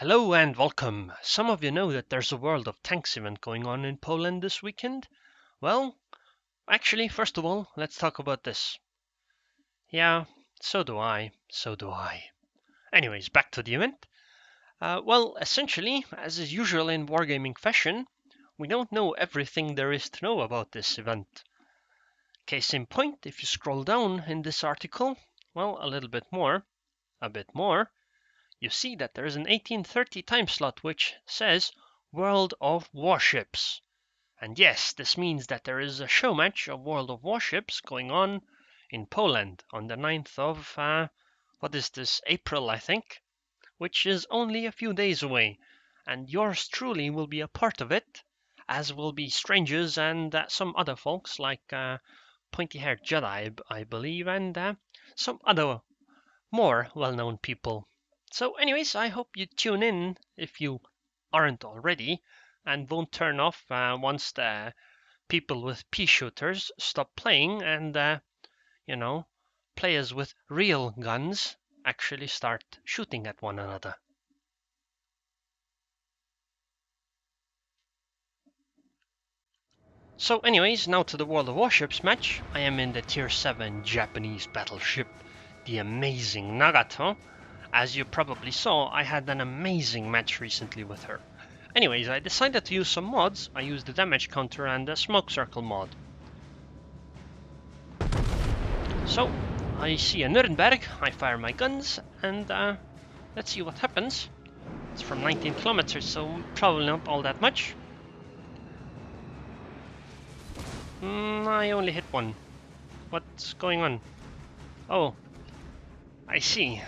Hello and welcome. Some of you know that there's a World of Tanks event going on in Poland this weekend. Well, actually, first of all, let's talk about this. Yeah, so do I. Anyways, back to the event. Well, essentially, as is usual in wargaming fashion, we don't know everything there is to know about this event. Case in point, if you scroll down in this article, well, a bit more, you see that there is an 1830 time slot which says World of Warships. And yes, this means that there is a show match of World of Warships going on in Poland on the 9th of, April, I think, which is only a few days away. And yours truly will be a part of it, as will be strangers and some other folks like Pointy-Haired Jedi, I believe, and some other more well-known people. So anyways, I hope you tune in if you aren't already and won't turn off once the people with pea shooters stop playing and, players with real guns actually start shooting at one another. So anyways, now to the World of Warships match. I am in the Tier 7 Japanese battleship, the amazing Nagato. As you probably saw, I had an amazing match recently with her. Anyways, I decided to use some mods. I used the damage counter and the smoke circle mod. So, I see a Nuremberg, I fire my guns, and let's see what happens. It's from 19 kilometers, so probably not all that much. I only hit one. What's going on? Oh, I see.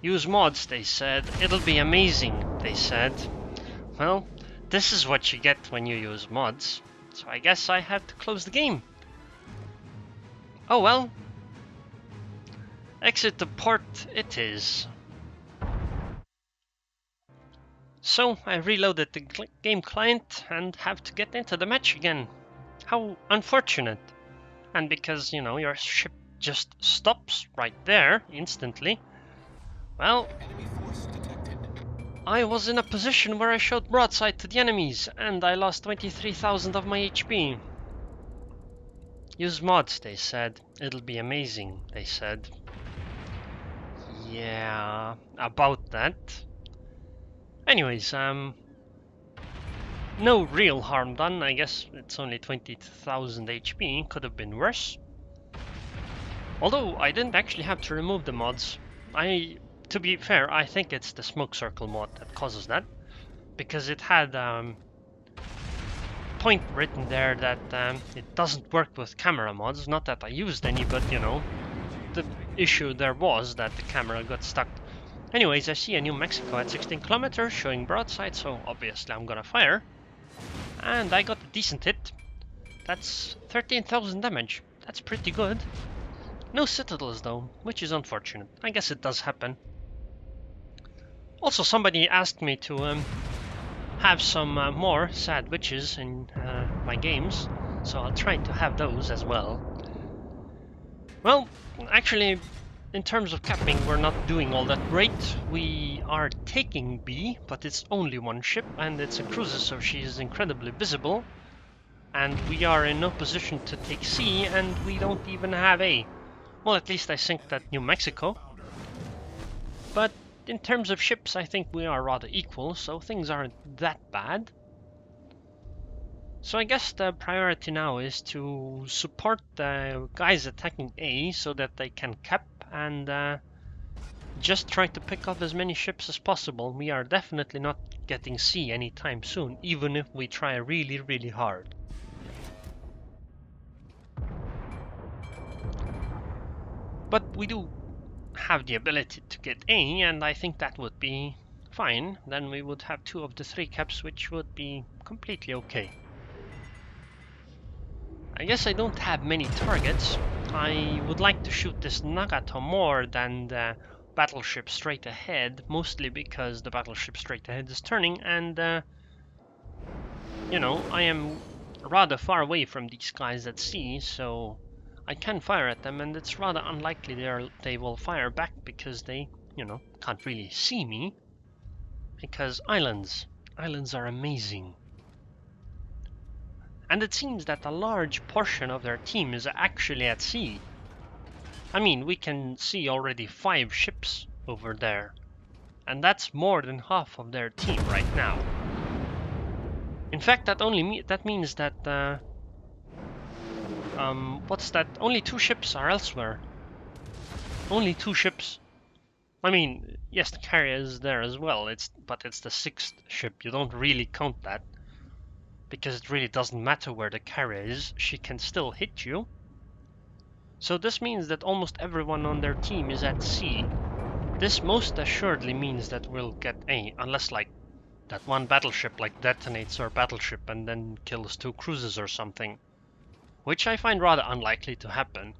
Use mods, they said. It'll be amazing, they said. Well, this is what you get when you use mods. So I guess I have to close the game. Oh well. Exit the port it is. So I reloaded the game client and have to get into the match again. How unfortunate. And because, your ship just stops right there instantly. Well, I was in a position where I shot broadside to the enemies and I lost 23,000 of my HP. Use mods, they said. It'll be amazing, they said. Yeah, about that. Anyways, no real harm done. I guess it's only 20,000 HP. Could have been worse. Although I didn't actually have to remove the mods. To be fair, I think it's the smoke circle mod that causes that, because it had point written there that it doesn't work with camera mods. Not that I used any, but the issue there was that the camera got stuck. Anyways, I see a New Mexico at 16 kilometers showing broadside, so obviously I'm gonna fire. And I got a decent hit. That's 13,000 damage. That's pretty good. No citadels though, which is unfortunate. I guess it does happen. Also, somebody asked me to have some more sad witches in my games, so I'll try to have those as well. Well, actually, in terms of capping, we're not doing all that great. We are taking B, but it's only one ship, and it's a cruiser, so she is incredibly visible. And we are in no position to take C, and we don't even have A. Well, at least I think that New Mexico. But in terms of ships, I think we are rather equal, so things aren't that bad. So I guess the priority now is to support the guys attacking A so that they can cap and just try to pick up as many ships as possible. We are definitely not getting C anytime soon, even if we try really, really hard. But we do have the ability to get A, and I think that would be fine. Then we would have 2 of the 3 caps, which would be completely okay. I guess I don't have many targets. I would like to shoot this Nagato more than the battleship straight ahead, mostly because the battleship straight ahead is turning, and I am rather far away from these guys at sea, so I can fire at them, and it's rather unlikely they will fire back because they can't really see me. Because islands are amazing. And it seems that a large portion of their team is actually at sea. I mean, we can see already 5 ships over there. And that's more than half of their team right now. In fact, that means that what's that? Only 2 ships are elsewhere. Only 2 ships. I mean, yes, the carrier is there as well. But it's the 6th ship. You don't really count that. Because it really doesn't matter where the carrier is, she can still hit you. So this means that almost everyone on their team is at sea. This most assuredly means that we'll get unless like that one battleship like detonates our battleship and then kills 2 cruisers or something. Which I find rather unlikely to happen.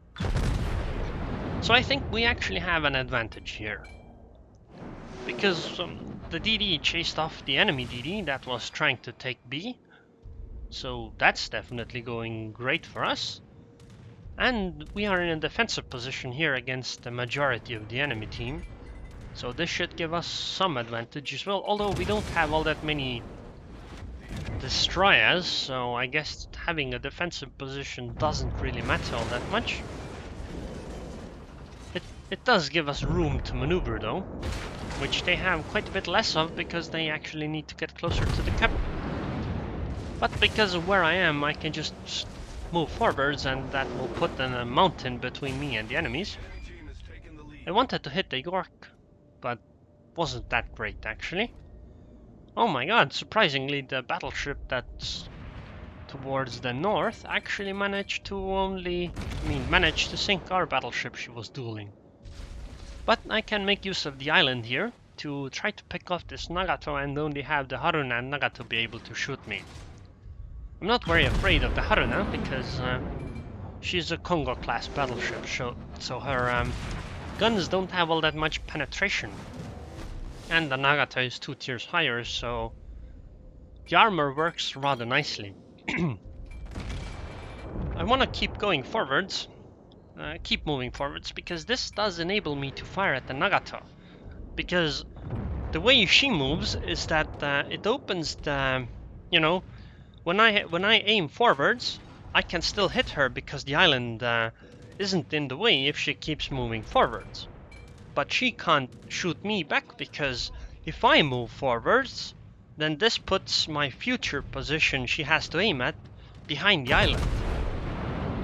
So I think we actually have an advantage here. Because the DD chased off the enemy DD that was trying to take B. So that's definitely going great for us. And we are in a defensive position here against the majority of the enemy team. So this should give us some advantage as well, although we don't have all that many destroyers, so I guess having a defensive position doesn't really matter all that much. It does give us room to maneuver though, which they have quite a bit less of because they actually need to get closer to the cap. But because of where I am, I can just move forwards and that will put a mountain between me and the enemies. I wanted to hit the York, but wasn't that great actually. Oh my god, surprisingly the battleship that's towards the north actually managed to sink our battleship she was dueling. But I can make use of the island here to try to pick off this Nagato and only have the Haruna and Nagato be able to shoot me. I'm not very afraid of the Haruna because she's a Congo class battleship, so her guns don't have all that much penetration. And the Nagato is 2 tiers higher, so the armor works rather nicely. I want to keep going forwards, keep moving forwards, because this does enable me to fire at the Nagato. Because the way she moves is that it opens the, when I aim forwards, I can still hit her because the island isn't in the way if she keeps moving forwards. But she can't shoot me back because if I move forwards, then this puts my future position she has to aim at behind the island.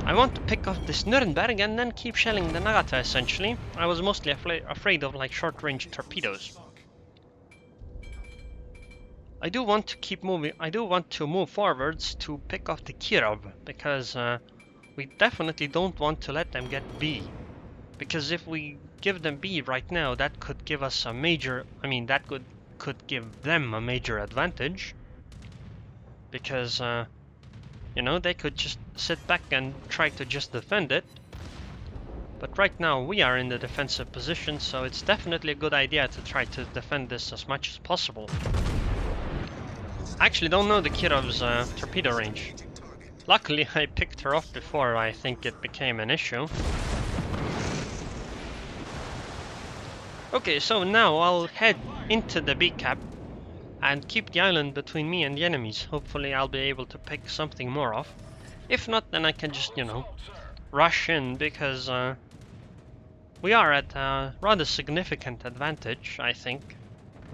I want to pick off this Nuremberg and then keep shelling the Nagata essentially. I was mostly afraid of like short-range torpedoes. I do want to keep moving. I do want to move forwards to pick off the Kirov because we definitely don't want to let them get B. Because if we give them B right now, that could give us a major. I mean, that could give them a major advantage. Because they could just sit back and try to just defend it. But right now we are in the defensive position, so it's definitely a good idea to try to defend this as much as possible. I actually don't know the Kirov's torpedo range. Luckily I picked her off before I think it became an issue. Okay, so now I'll head into the B cap and keep the island between me and the enemies. Hopefully I'll be able to pick something more off. If not, then I can just, rush in because we are at a rather significant advantage, I think,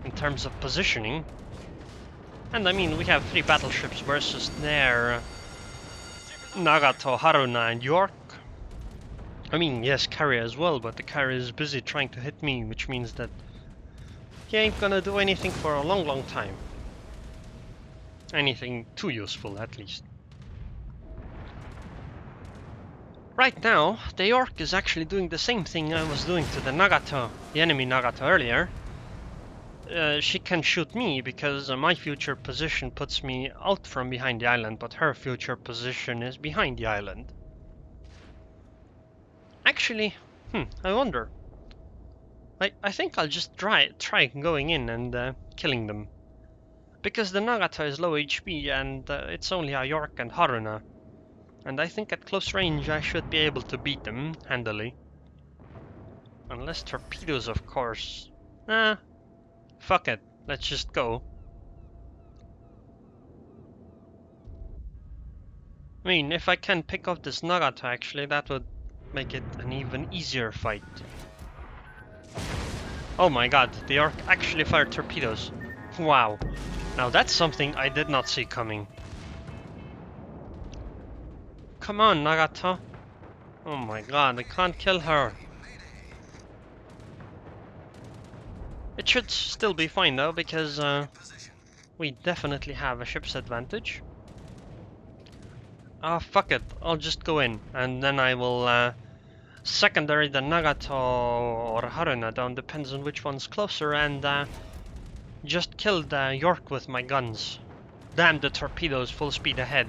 in terms of positioning. And I mean, we have 3 battleships versus their Nagato, Haruna and York. I mean, yes, carrier as well, but the carrier is busy trying to hit me, which means that he ain't gonna do anything for a long time. Anything too useful, at least. Right now, the York is actually doing the same thing I was doing to the Nagato, the enemy Nagato earlier. She can shoot me because my future position puts me out from behind the island, but her future position is behind the island. Actually, I wonder. I think I'll just try going in and killing them. Because the Nagato is low HP and it's only a York and Haruna. And I think at close range I should be able to beat them handily. Unless torpedoes, of course. Fuck it. Let's just go. I mean, if I can pick up this Nagato, actually, that would make it an even easier fight. Oh my god, the Ark actually fired torpedoes. Wow. Now that's something I did not see coming. Come on, Nagato. Oh my god, I can't kill her. It should still be fine though, because we definitely have a ship's advantage. Fuck it, I'll just go in, and then I will secondary the Nagato or Haruna down, depends on which one's closer, and just kill the York with my guns. Damn the torpedoes, full speed ahead.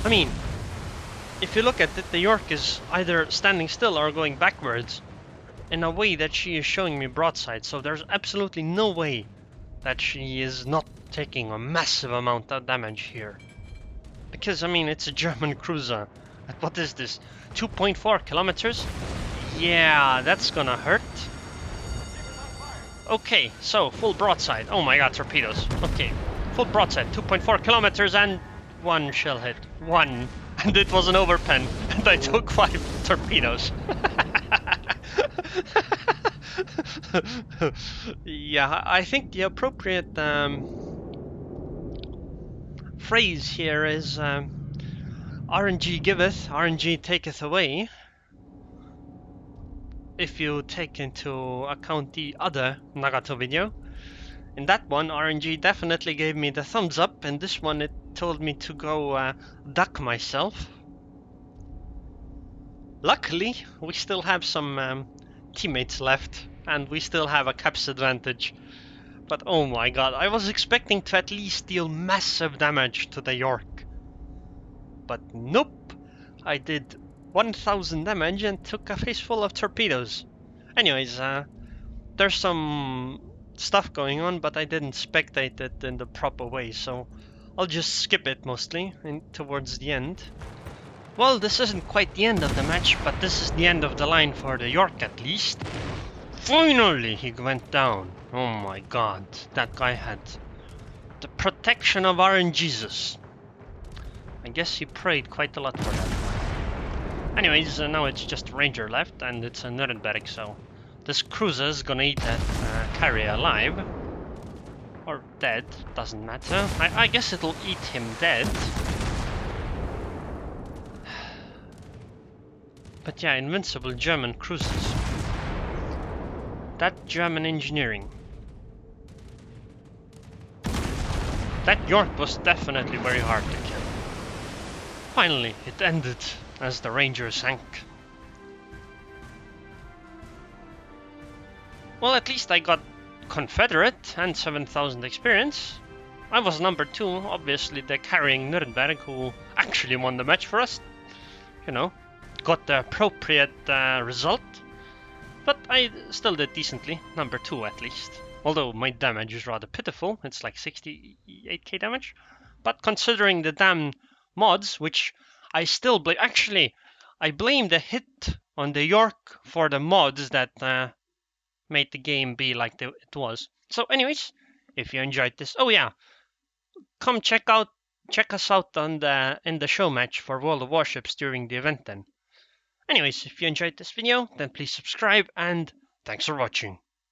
I mean, if you look at it, the York is either standing still or going backwards in a way that she is showing me broadside, so there's absolutely no way that she is not taking a massive amount of damage here. Because, I mean, it's a German cruiser. What is this? 2.4 kilometers? Yeah, that's gonna hurt. Okay, so full broadside. Oh my god, torpedoes. Okay, full broadside, 2.4 kilometers and one shell hit. One. And it was an overpen. And I took 5 torpedoes. Yeah, I think the appropriate phrase here is RNG giveth, RNG taketh away. If you take into account the other Nagato video. In that one, RNG definitely gave me the thumbs up, and this one it told me to go duck myself. Luckily, we still have some teammates left, and we still have a caps advantage. But oh my god, I was expecting to at least deal massive damage to the York. But nope, I did 1000 damage and took a face full of torpedoes. Anyways, there's some stuff going on, but I didn't spectate it in the proper way, so I'll just skip it mostly towards the end. Well, this isn't quite the end of the match, but this is the end of the line for the York at least. Finally, he went down. Oh my god, that guy had the protection of RNGesus. I guess he prayed quite a lot for that. Anyways, now it's just Ranger left, and it's a Nuremberg, so this cruiser is gonna eat that carrier alive. Or dead, doesn't matter. I guess it'll eat him dead. But yeah, invincible German cruisers. That German engineering. That York was definitely very hard to kill. Finally, it ended as the Ranger sank. Well, at least I got Confederate and 7000 experience. I was number 2, obviously the carrying Nuremberg, who actually won the match for us. You know, got the appropriate result. But I still did decently, number 2 at least. Although my damage is rather pitiful, it's like 68k damage. But considering the damn mods, which I still blame, actually, I blame the hit on the York for the mods that made the game be like it was. So anyways, if you enjoyed this, oh yeah, come check us out on in the show match for World of Warships during the event then. Anyways, if you enjoyed this video, then please subscribe, and thanks for watching.